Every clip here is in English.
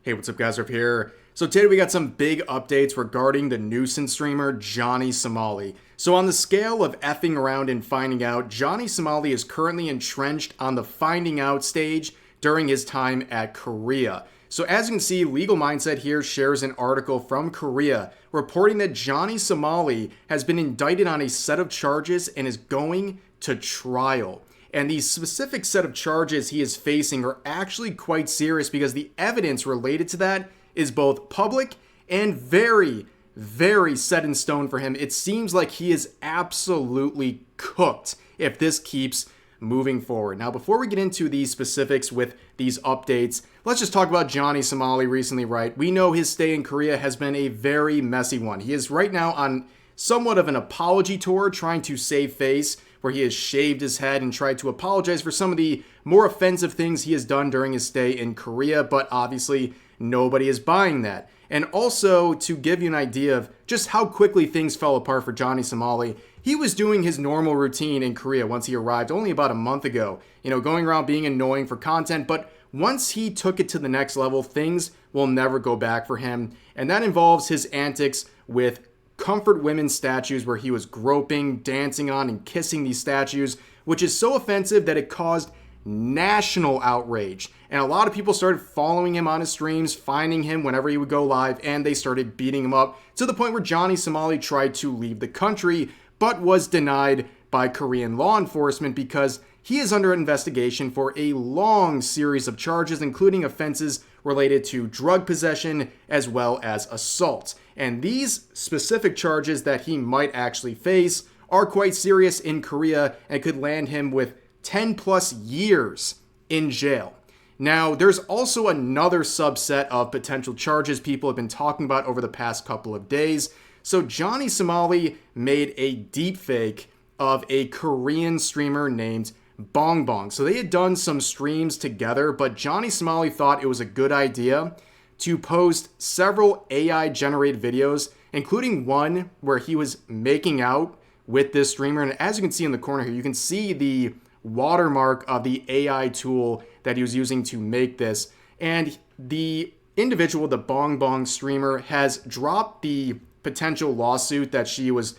Hey, what's up guys, Riff here. So today we got some big updates regarding the nuisance streamer Johnny Somali. So on the scale of effing around and finding out, Johnny Somali is currently entrenched on the finding out stage during his time at Korea. So as you can see, Legal Mindset here shares an article from Korea reporting that Johnny Somali has been indicted on a set of charges and is going to trial. And the specific set of charges he is facing are actually quite serious because the evidence related to that is both public and very, very set in stone for him. It seems like he is absolutely cooked if this keeps moving forward. Now, before we get into the specifics with these updates, let's just talk about Johnny Somali recently, right? We know his stay in Korea has been a very messy one. He is right now on somewhat of an apology tour trying to save face, where he has shaved his head and tried to apologize for some of the more offensive things he has done during his stay in Korea, but obviously nobody is buying that. And also, to give you an idea of just how quickly things fell apart for Johnny Somali, he was doing his normal routine in Korea once he arrived only about a month ago, going around being annoying for content, but once he took it to the next level, things will never go back for him, and that involves his antics with comfort women statues where he was groping, dancing on, and kissing these statues, which is so offensive that it caused national outrage. And a lot of people started following him on his streams, finding him whenever he would go live, and they started beating him up to the point where Johnny Somali tried to leave the country, but was denied by Korean law enforcement because he is under investigation for a long series of charges, including offenses related to drug possession as well as assault. And these specific charges that he might actually face are quite serious in Korea and could land him with 10 plus years in jail. Now, there's also another subset of potential charges people have been talking about over the past couple of days. So Johnny Somali made a deepfake of a Korean streamer named Bong Bong. So they had done some streams together, but Johnny Somali thought it was a good idea to post several AI-generated videos, including one where he was making out with this streamer. And as you can see in the corner here, you can see the watermark of the AI tool that he was using to make this. And the individual, the Bong Bong streamer, has dropped the potential lawsuit that she was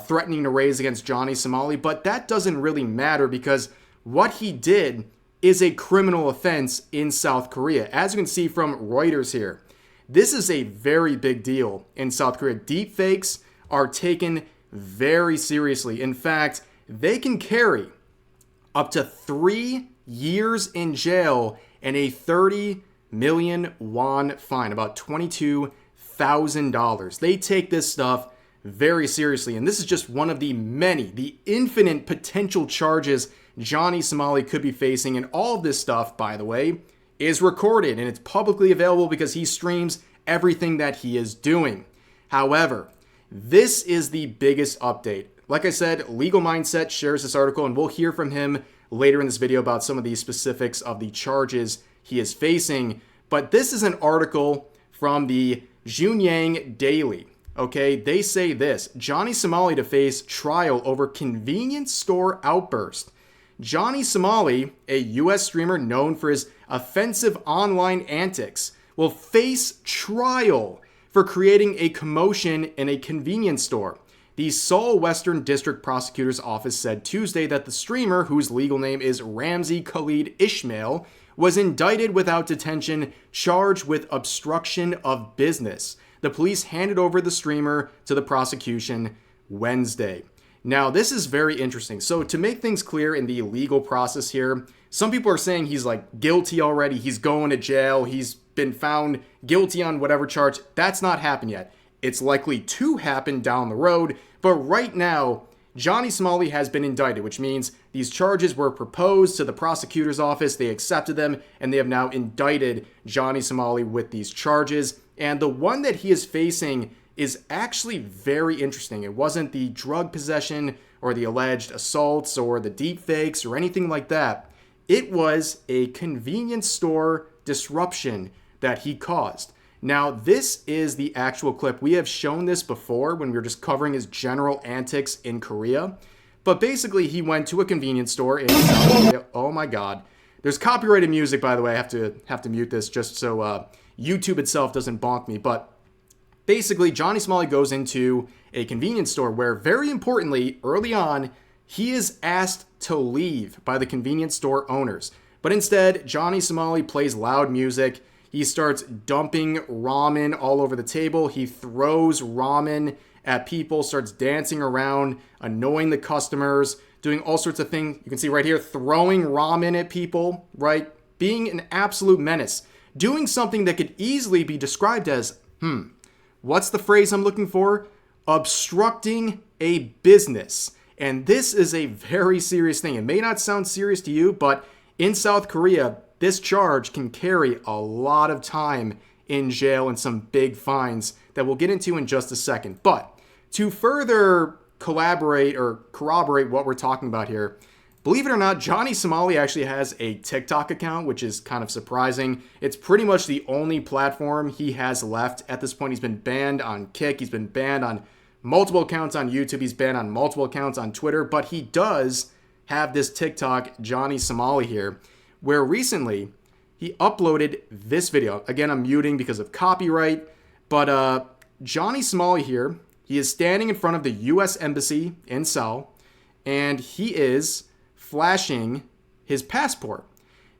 threatening to raise against Johnny Somali, but that doesn't really matter because what he did is a criminal offense in South Korea. As you can see from Reuters here, this is a very big deal in South Korea. Deepfakes are taken very seriously. In fact, they can carry up to 3 years in jail and a 30 million won fine, about $22,000. They take this stuff very seriously, and this is just one of the infinite potential charges Johnny Somali could be facing. And all of this stuff, by the way, is recorded and it's publicly available because he streams everything that he is doing. However, this is the biggest update. Like I said, Legal Mindset shares this article, and we'll hear from him later in this video about some of the specifics of the charges he is facing. But this is an article from the Junyang Daily. Okay, they say this: Johnny Somali to face trial over convenience store outburst. Johnny Somali, a US streamer known for his offensive online antics, will face trial for creating a commotion in a convenience store. The Seoul Western District Prosecutor's Office said Tuesday that the streamer, whose legal name is Ramzi Khalid Ismail, was indicted without detention, charged with obstruction of business. The police handed over the streamer to the prosecution Wednesday. Now, this is very interesting. So to make things clear in the legal process here, some people are saying he's guilty already. He's going to jail. He's been found guilty on whatever charge. That's not happened yet. It's likely to happen down the road. But right now, Johnny Somali has been indicted, which means these charges were proposed to the prosecutor's office. They accepted them, and they have now indicted Johnny Somali with these charges. And the one that he is facing is actually very interesting. It wasn't the drug possession or the alleged assaults or the deepfakes or anything like that. It was a convenience store disruption that he caused. Now, this is the actual clip. We have shown this before when we were just covering his general antics in Korea. But basically, he went to a convenience store in South Korea. Oh my God. There's copyrighted music, by the way. I have to mute this just so YouTube itself doesn't bonk me. But basically, Johnny Somali goes into a convenience store where, very importantly, early on, he is asked to leave by the convenience store owners. But instead, Johnny Somali plays loud music. He starts dumping ramen all over the table. He throws ramen at people, starts dancing around, annoying the customers, doing all sorts of things. You can see right here, throwing ramen at people, right? Being an absolute menace. Doing something that could easily be described as, what's the phrase I'm looking for? Obstructing a business. And this is a very serious thing. It may not sound serious to you, but in South Korea, this charge can carry a lot of time in jail and some big fines that we'll get into in just a second. But to further collaborate or corroborate what we're talking about here, believe it or not, Johnny Somali actually has a TikTok account, which is kind of surprising. It's pretty much the only platform he has left at this point. He's been banned on Kick. He's been banned on multiple accounts on YouTube. He's banned on multiple accounts on Twitter. But he does have this TikTok, Johnny Somali here, where recently he uploaded this video. Again, I'm muting because of copyright. But Johnny Somali here, he is standing in front of the U.S. Embassy in Seoul, and he is flashing his passport.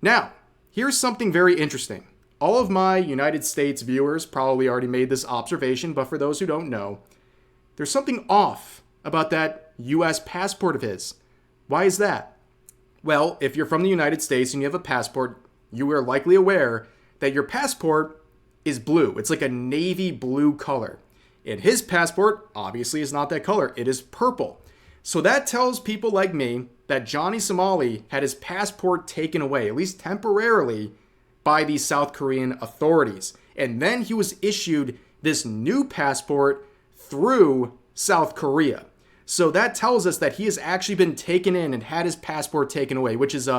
Now, here's something very interesting. All of my United States viewers probably already made this observation, but for those who don't know, there's something off about that U.S. passport of his. Why is that? Well, if you're from the United States and you have a passport, you are likely aware that your passport is blue. It's like a navy blue color. And his passport obviously is not that color. It is purple. So that tells people like me that Johnny Somali had his passport taken away, at least temporarily, by the South Korean authorities. And then he was issued this new passport through South Korea. So that tells us that he has actually been taken in and had his passport taken away, which is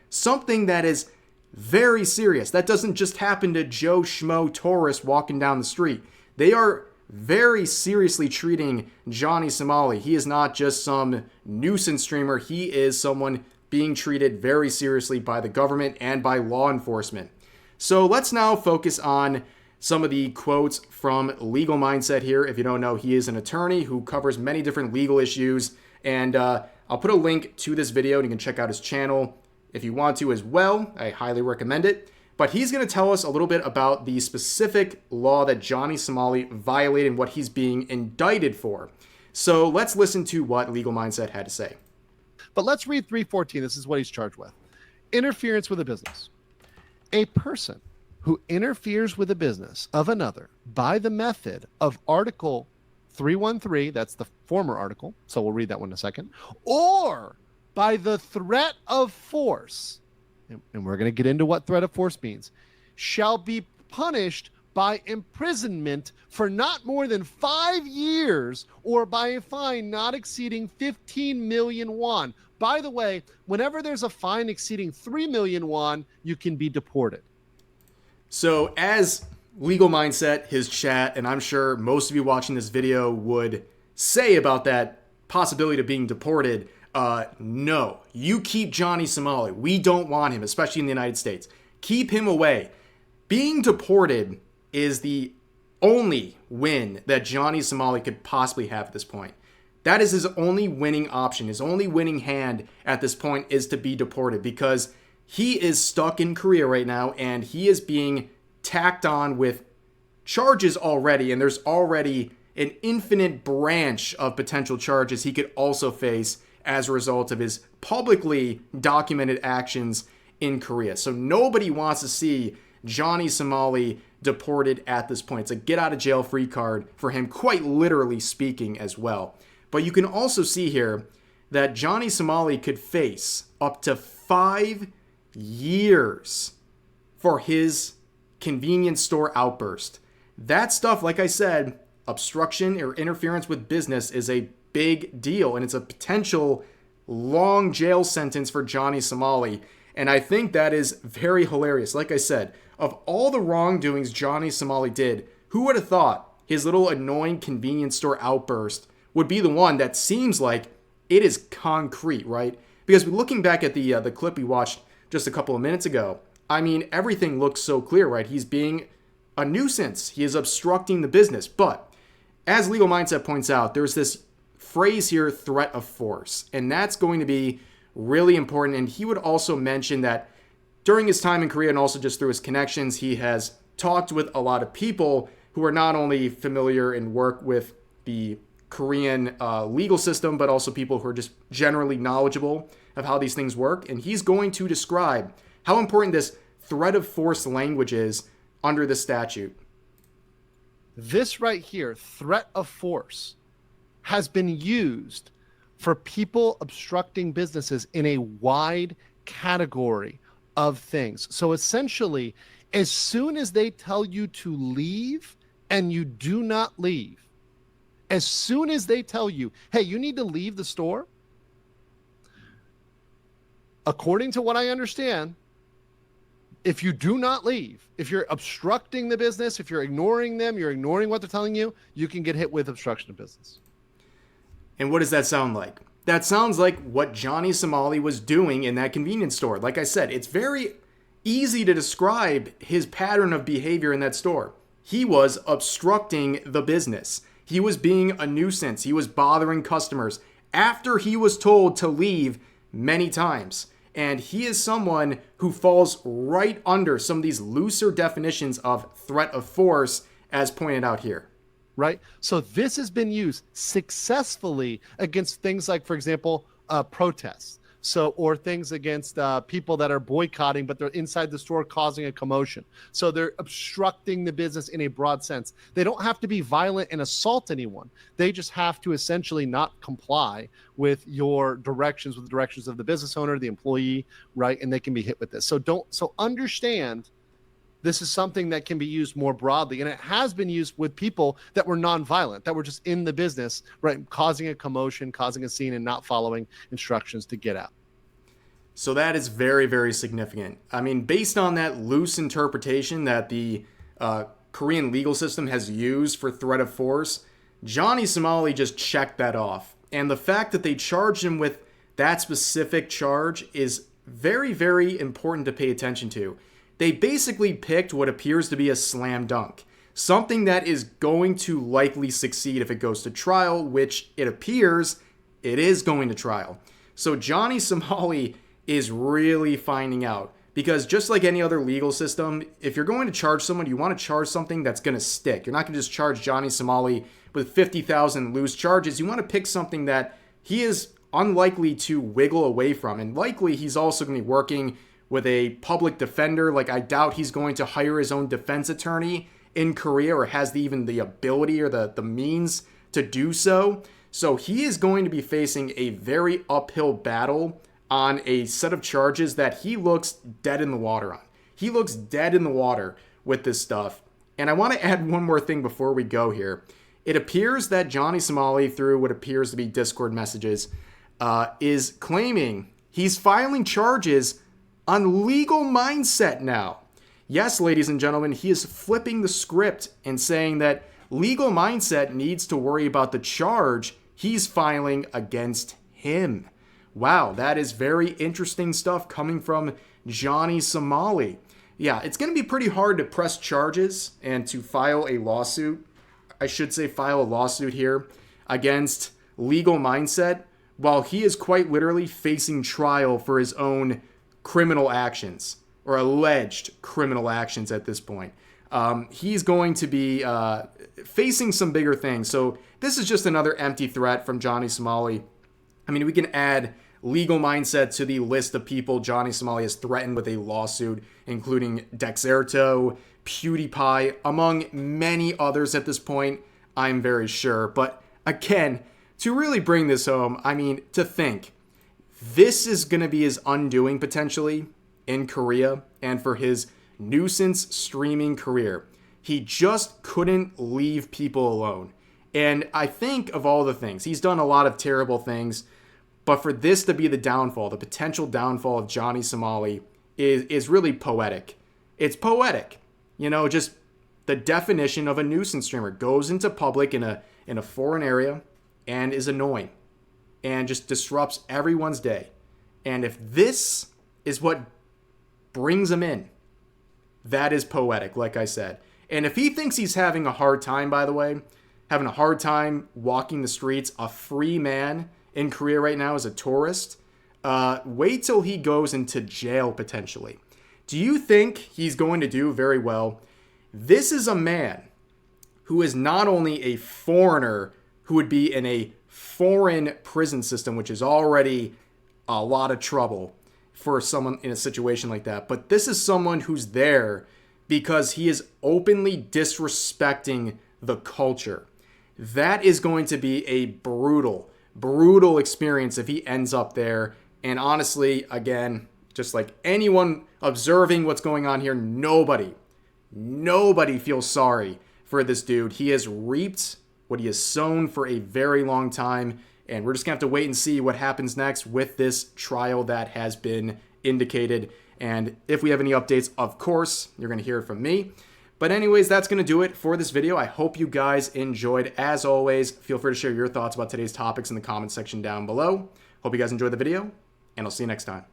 something that is very serious. That doesn't just happen to Joe Schmo tourists walking down the street. They are very seriously treating Johnny Somali. He is not just some nuisance streamer. He is someone being treated very seriously by the government and by law enforcement. So let's now focus on some of the quotes from Legal Mindset here. If you don't know, he is an attorney who covers many different legal issues. And I'll put a link to this video and you can check out his channel if you want to as well. I highly recommend it. But he's going to tell us a little bit about the specific law that Johnny Somali violated and what he's being indicted for. So let's listen to what Legal Mindset had to say. But let's read 314. This is what he's charged with. Interference with a business. A person who interferes with a business of another by the method of Article 313, that's the former article, so we'll read that one in a second, or by the threat of force, and we're going to get into what threat of force means, shall be punished by imprisonment for not more than 5 years or by a fine not exceeding 15 million won. By the way, whenever there's a fine exceeding 3 million won, you can be deported. So as Legal Mindset, his chat, and I'm sure most of you watching this video would say about that possibility of being deported, no, you keep Johnny Somali. We don't want him, especially in the United States. Keep him away. Being deported is the only win that Johnny Somali could possibly have at this point. That is his only winning option. His only winning hand at this point is to be deported because he is stuck in Korea right now and he is being tacked on with charges already. And there's already an infinite branch of potential charges he could also face as a result of his publicly documented actions in Korea. So nobody wants to see Johnny Somali deported at this point. It's a get out of jail free card for him, quite literally speaking as well. But you can also see here that Johnny Somali could face up to 5 years for his convenience store outburst. That stuff, like I said, obstruction or interference with business is a big deal, and it's a potential long jail sentence for Johnny Somali. And I think that is very hilarious. Like I said, of all the wrongdoings Johnny Somali did, who would have thought his little annoying convenience store outburst would be the one that seems like it is concrete, right? Because looking back at the clip we watched just a couple of minutes ago, I mean, everything looks so clear, right? He's being a nuisance. He is obstructing the business. But as Legal Mindset points out, there's this phrase here, threat of force. And that's going to be really important. And he would also mention that during his time in Korea and also just through his connections, he has talked with a lot of people who are not only familiar and work with the Korean legal system, but also people who are just generally knowledgeable of how these things work. And he's going to describe how important this threat of force language is under the statute. This right here, threat of force, has been used for people obstructing businesses in a wide category of things. So essentially, as soon as they tell you to leave and you do not leave, as soon as they tell you, hey, you need to leave the store, according to what I understand, if you do not leave, if you're obstructing the business, if you're ignoring them, you're ignoring what they're telling you, you can get hit with obstruction of business. And what does that sound like? That sounds like what Johnny Somali was doing in that convenience store. Like I said, it's very easy to describe his pattern of behavior in that store. He was obstructing the business. He was being a nuisance. He was bothering customers after he was told to leave many times. And he is someone who falls right under some of these looser definitions of threat of force, as pointed out here. Right? So this has been used successfully against things like, for example, protests. So, or things against people that are boycotting, but they're inside the store causing a commotion. So they're obstructing the business in a broad sense. They don't have to be violent and assault anyone. They just have to essentially not comply with your directions, with the directions of the business owner, the employee, right? And they can be hit with this. So understand this is something that can be used more broadly. And it has been used with people that were nonviolent, that were just in the business, right? Causing a commotion, causing a scene, and not following instructions to get out. So that is very, very significant. I mean, based on that loose interpretation that the Korean legal system has used for threat of force, Johnny Somali just checked that off. And the fact that they charged him with that specific charge is very, very important to pay attention to. They basically picked what appears to be a slam dunk, something that is going to likely succeed if it goes to trial, which it appears it is going to trial. So Johnny Somali is really finding out, because just like any other legal system, if you're going to charge someone, you want to charge something that's going to stick. You're not going to just charge Johnny Somali with 50,000 loose charges. You want to pick something that he is unlikely to wiggle away from, and likely he's also going to be working with a public defender. Like, I doubt he's going to hire his own defense attorney in Korea, or has even the ability or the means to do so. So he is going to be facing a very uphill battle on a set of charges that he looks dead in the water on. He looks dead in the water with this stuff. And I want to add one more thing before we go here. It appears that Johnny Somali, through what appears to be Discord messages, is claiming he's filing charges on Legal Mindset now. Yes, ladies and gentlemen, he is flipping the script and saying that Legal Mindset needs to worry about the charge he's filing against him. Wow, that is very interesting stuff coming from Johnny Somali. Yeah, it's going to be pretty hard to press charges and to file a lawsuit. I should say file a lawsuit here against Legal Mindset while he is quite literally facing trial for his own criminal actions, or alleged criminal actions at this point. He's going to be facing some bigger things. So this is just another empty threat from Johnny Somali. I mean, we can add Legal Mindset to the list of people Johnny Somali has threatened with a lawsuit, including Dexerto, PewDiePie, among many others at this point, I'm very sure. But again, to really bring this home, I mean, to think, this is going to be his undoing potentially in Korea and for his nuisance streaming career. He just couldn't leave people alone. And I think of all the things, he's done a lot of terrible things, but for this to be the downfall, the potential downfall of Johnny Somali is really poetic. It's poetic. You know, just the definition of a nuisance streamer goes into public in a foreign area and is annoying and just disrupts everyone's day. And if this is what brings him in, that is poetic, like I said. And if he thinks he's having a hard time, by the way, having a hard time walking the streets, a free man in Korea right now as a tourist, wait till he goes into jail potentially. Do you think he's going to do very well? This is a man who is not only a foreigner who would be in a foreign prison system, which is already a lot of trouble for someone in a situation like that, but this is someone who's there because he is openly disrespecting the culture. That is going to be a brutal, brutal experience if he ends up there. And honestly, again, just like anyone observing what's going on here, nobody feels sorry for this dude. He has reaped what he has sown for a very long time, and we're just gonna have to wait and see what happens next with this trial that has been indicated. And if we have any updates, of course, you're gonna hear it from me. But anyways, that's gonna do it for this video. I hope you guys enjoyed. As always, feel free to share your thoughts about today's topics in the comment section down below. Hope you guys enjoyed the video, and I'll see you next time.